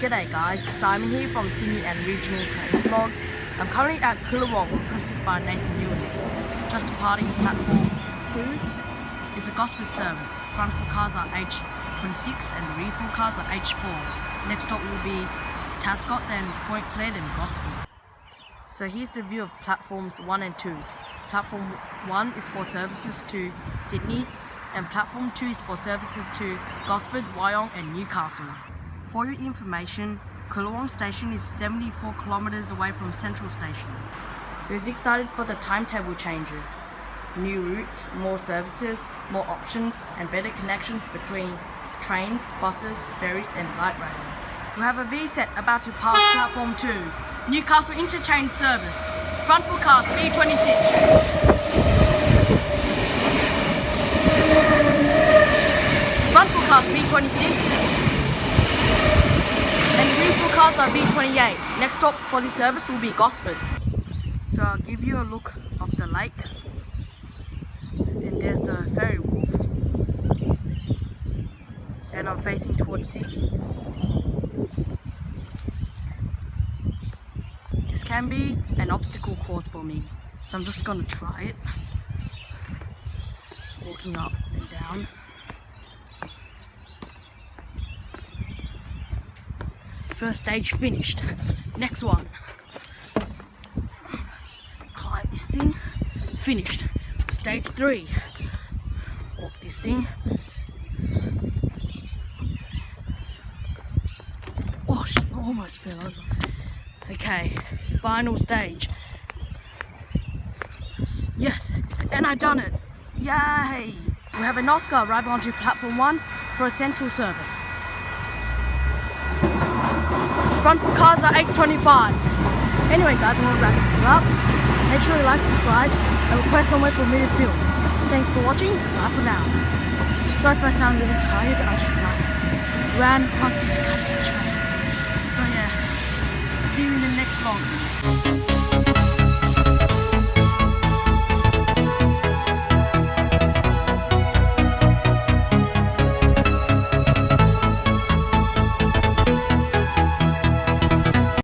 G'day guys, Simon here from Sydney and Regional Trains Vlogs. I'm currently at Koolewong, requested by Nathan Ewan. Just departing platform 2 is a Gosford service. Front four cars are H26 and the rear four cars are H4. Next stop will be Tascott, then Point Clare, then Gosford. So here's the view of platforms 1 and 2. Platform 1 is for services to Sydney and platform 2 is for services to Gosford, Wyong and Newcastle. For your information, Koolewong station is 74 kilometers away from Central Station. Who's excited for the timetable changes? New routes, more services, more options and better connections between trains, buses, ferries and light rail. We have a V-set about to pass platform 2. Newcastle interchange service. Front four cars B26. Front four cars B26. And the rear four cars are B28. Next stop for this service will be Gosford. So I'll give you a look of the lake. And there's the ferry wharf. And I'm facing towards Sydney. This can be an obstacle course for me, so I'm just gonna try it. Just walking up and down. First stage finished. Next one. Climb this thing. Finished. Stage 3. Walk this thing. Oh shit, I almost fell over. Okay, final stage. Yes, and I done it. Yay! We have an Oscar arriving onto platform 1 for a central service. Front four cars are 825. Anyway guys, I'm gonna wrap this up. Make sure you like, subscribe, and request somewhere for me to film. Thanks for watching. Bye for now. Sorry if I sound really tired. I just ran past this train. So yeah, see you in the next vlog.